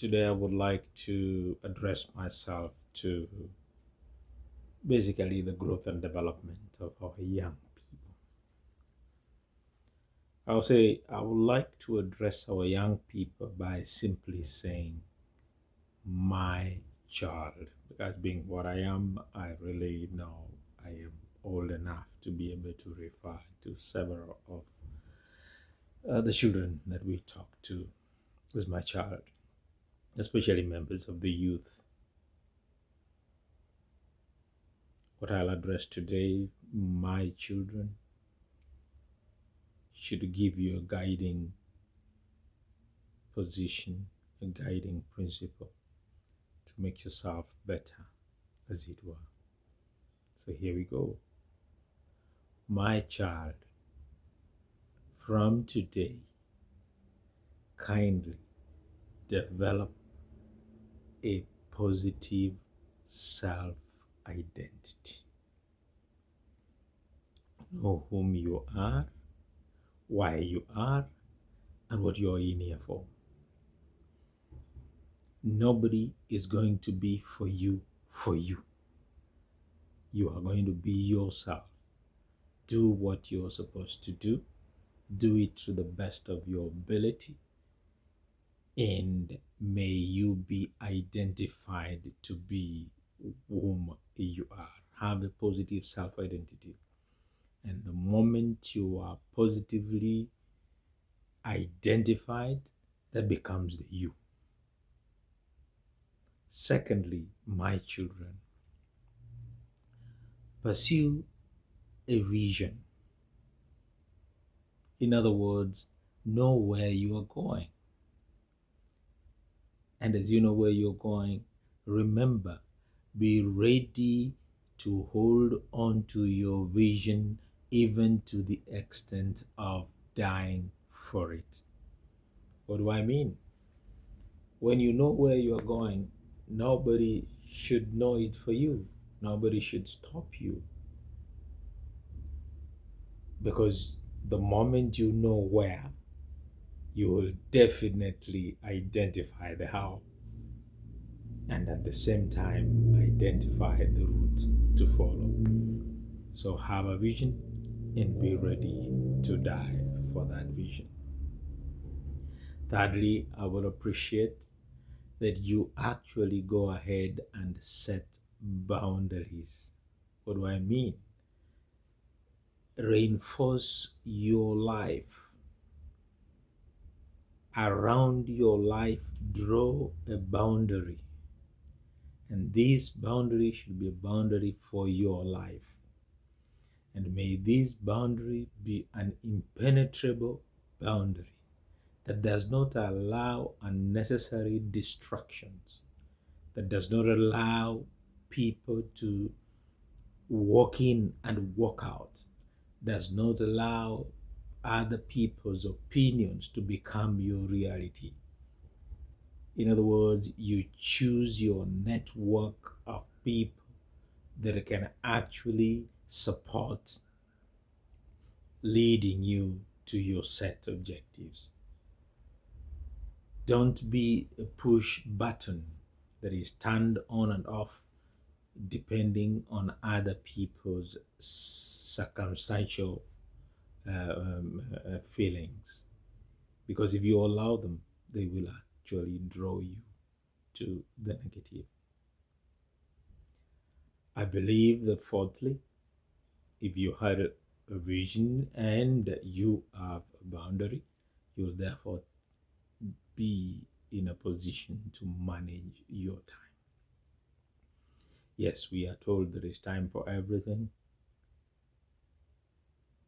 Today, I would like to address myself to basically the growth and development of our young people. I'll say I would like to address our young people by simply saying, my child, because being what I am, I really know I am old enough to be able to refer to several of the children that we talk to as my child, especially members of the youth. What I'll address today, my children, should give you a guiding position, a guiding principle to make yourself better, as it were. So here we go. My child, from today, kindly develop a positive self identity. Know whom you are, why you are, and what you're in here for. Nobody is going to be for you for you. You are going to be yourself. Do what you're supposed to do. Do it to the best of your ability. And may you be identified to be whom you are. Have a positive self identity. And the moment you are positively identified, that becomes the you. Secondly, my children, pursue a vision. In other words, know where you are going. And as you know where you're going, remember, be ready to hold on to your vision even to the extent of dying for it. What do I mean? When you know where you're going, nobody should know it for you. Nobody should stop you. Because the moment you know where, you will definitely identify the how, and at the same time identify the route to follow. So have a vision and be ready to die for that vision. Thirdly, I would appreciate that you actually go ahead and set boundaries. What do I mean? Reinforce your life. Around your life, draw a boundary. And this boundary should be a boundary for your life. And may this boundary be an impenetrable boundary that does not allow unnecessary distractions, that does not allow people to walk in and walk out, does not allow other people's opinions to become your reality. In other words, you choose your network of people that can actually support leading you to your set objectives. Don't be a push button that is turned on and off depending on other people's circumstantial feelings. Because if you allow them, they will actually draw you to the negative. I believe that fourthly, if you had a vision and you have a boundary, you'll therefore be in a position to manage your time. Yes, we are told there is time for everything,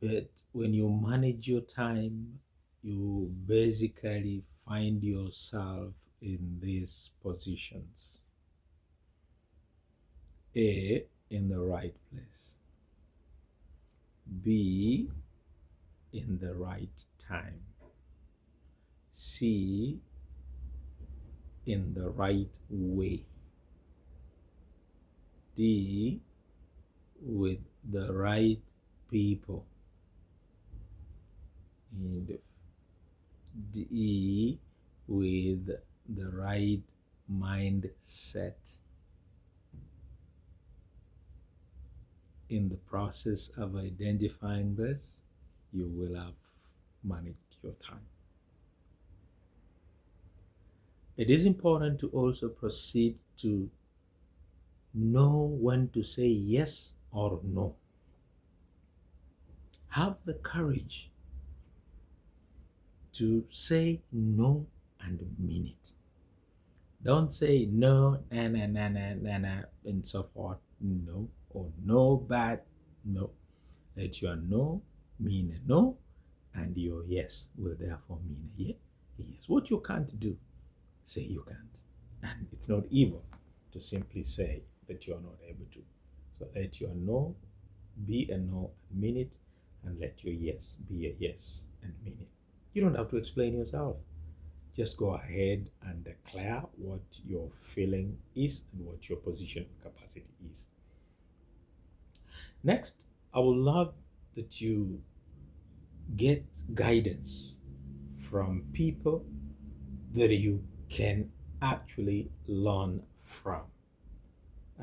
but when you manage your time, you basically find yourself in these positions. A, in the right place. B, in the right time. C, in the right way. D, with the right people. And D, with the right mindset in the process of identifying this, you will have managed your time. It is important to also proceed to know when to say yes or no. Have the courage to say no and mean it. Don't say no, and so forth. No, or no, but no. Let your no mean a no, and your yes will therefore mean a yes. What you can't do, say you can't. And it's not evil to simply say that you're not able to. So let your no be a no and mean it, and let your yes be a yes and mean it. You don't have to explain yourself. Just go ahead and declare what your feeling is and what your position capacity is. Next, I would love that you get guidance from people that you can actually learn from.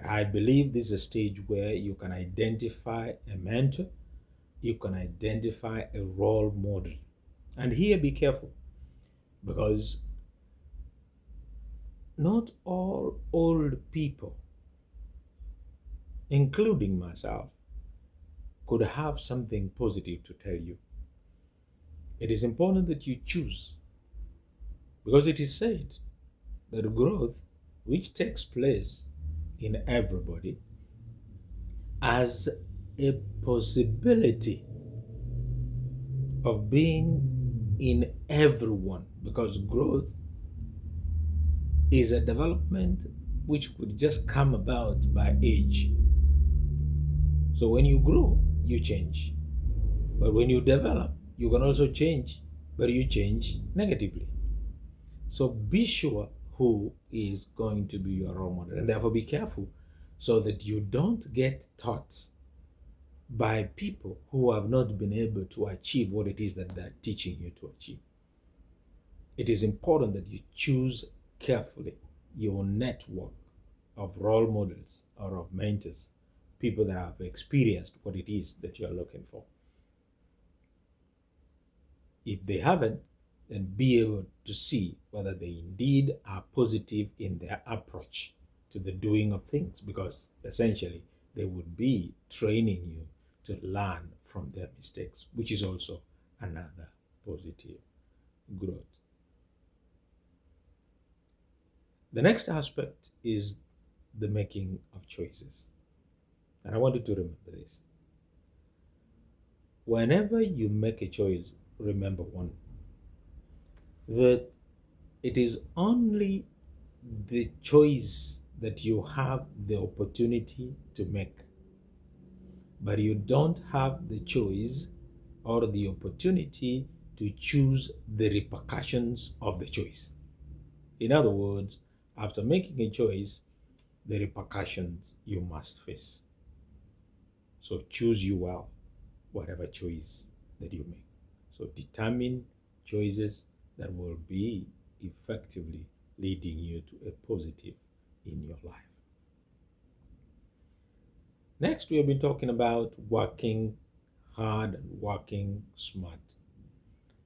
I believe this is a stage where you can identify a mentor, you can identify a role model. And here, be careful, because not all old people, including myself, could have something positive to tell you. It is important that you choose, because it is said that growth, which takes place in everybody, has a possibility of being in everyone, because growth is a development which could just come about by age. So when you grow, you change. But when you develop, you can also change, but you change negatively. So be sure who is going to be your role model, and therefore be careful so that you don't get taught by people who have not been able to achieve what it is that they're teaching you to achieve. It is important that you choose carefully your network of role models or of mentors, people that have experienced what it is that you're looking for. If they haven't, then be able to see whether they indeed are positive in their approach to the doing of things, because essentially they would be training you to learn from their mistakes, which is also another positive growth. The next aspect is the making of choices. And I want you to remember this. Whenever you make a choice, remember one, that it is only the choice that you have the opportunity to make, but you don't have the choice or the opportunity to choose the repercussions of the choice. In other words, after making a choice, the repercussions you must face. So choose you well, whatever choice that you make. So determine choices that will be effectively leading you to a positive in your life. Next, we have been talking about working hard and working smart.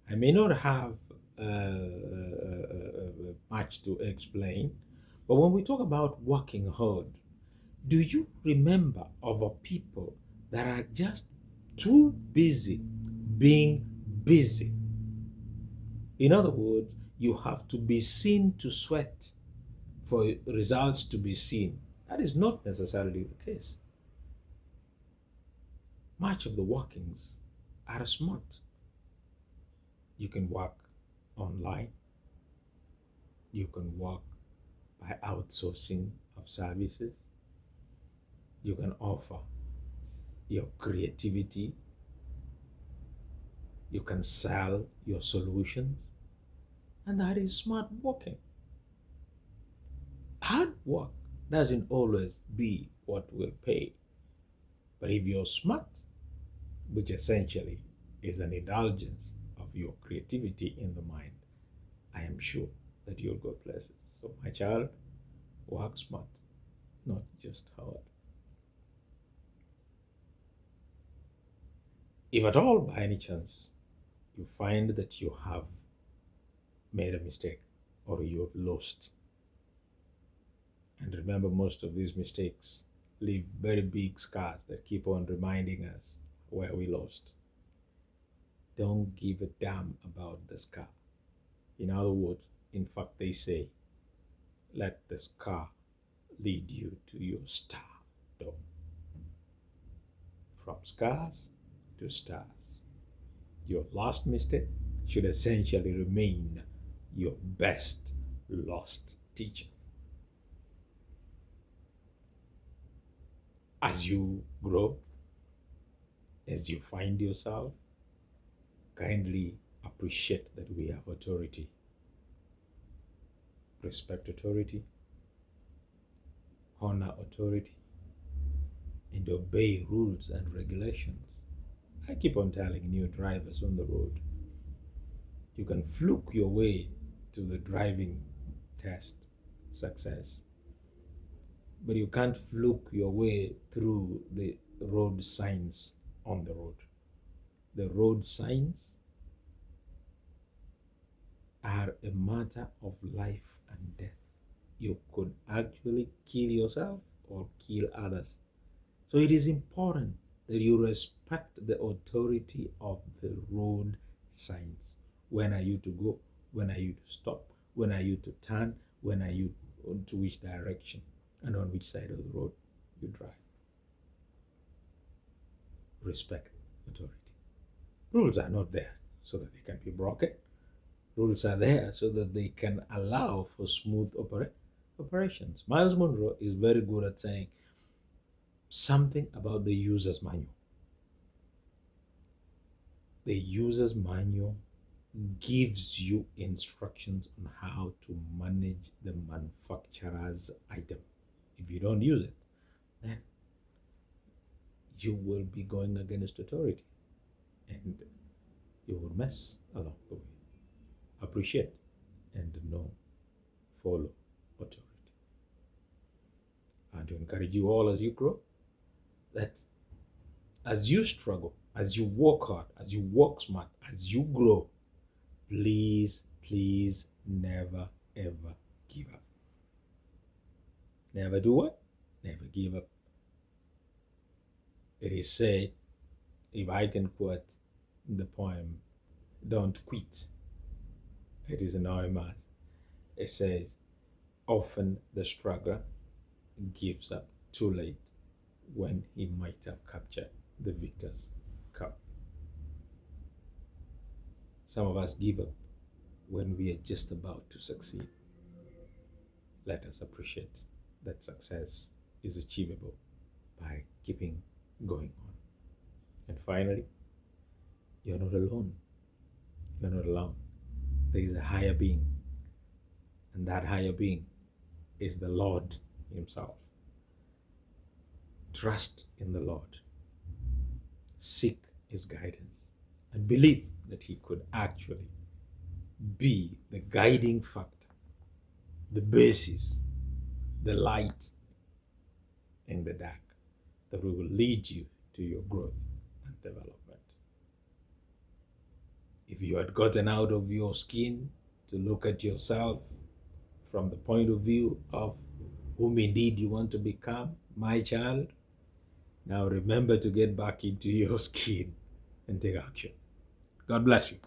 I may not have much to explain, but when we talk about working hard, do you remember of a people that are just too busy being busy? In other words, you have to be seen to sweat for results to be seen. That is not necessarily the case. Much of the workings are smart. You can work online. You can work by outsourcing of services. You can offer your creativity. You can sell your solutions. And that is smart working. Hard work doesn't always be what will pay. But if you're smart, which essentially is an indulgence of your creativity in the mind, I am sure that you'll go places. So, my child, work smart, not just hard. If at all, by any chance, you find that you have made a mistake or you have lost, and remember, most of these mistakes leave very big scars that keep on reminding us where we lost. Don't give a damn about the scar. In other words, in fact, they say, let the scar lead you to your star door. From scars to stars. Your last mistake should essentially remain your best lost teacher. As you grow, as you find yourself, kindly appreciate that we have authority. Respect authority, honor authority, and obey rules and regulations. I keep on telling new drivers on the road, you can fluke your way to the driving test success, but you can't fluke your way through the road signs on the road. The road signs are a matter of life and death. You could actually kill yourself or kill others. So it is important that you respect the authority of the road signs. When are you to go? When are you to stop? When are you to turn? When are you to which direction? And on which side of the road you drive. Respect authority. Rules are not there so that they can be broken. Rules are there so that they can allow for smooth operations. Miles Monroe is very good at saying something about the user's manual. The user's manual gives you instructions on how to manage the manufacturer's item. If you don't use it, then you will be going against authority and you will mess along the way. Appreciate and know, follow authority. And to encourage you all as you grow, that as you struggle, as you work hard, as you work smart, as you grow, please, please never ever give up. Never do what? Never give up. It is said, if I can quote the poem, don't quit. It is anonymous. It says, often the struggler gives up too late when he might have captured the victor's cup. Some of us give up when we are just about to succeed. Let us appreciate that success is achievable by keeping going on. And finally, you're not alone. You're not alone. There is a higher being, and that higher being is the Lord Himself. Trust in the Lord. Seek His guidance and believe that He could actually be the guiding factor, the basis, the light in the dark that will lead you to your growth and development. If you had gotten out of your skin to look at yourself from the point of view of whom indeed you want to become, my child, now remember to get back into your skin and take action. God bless you.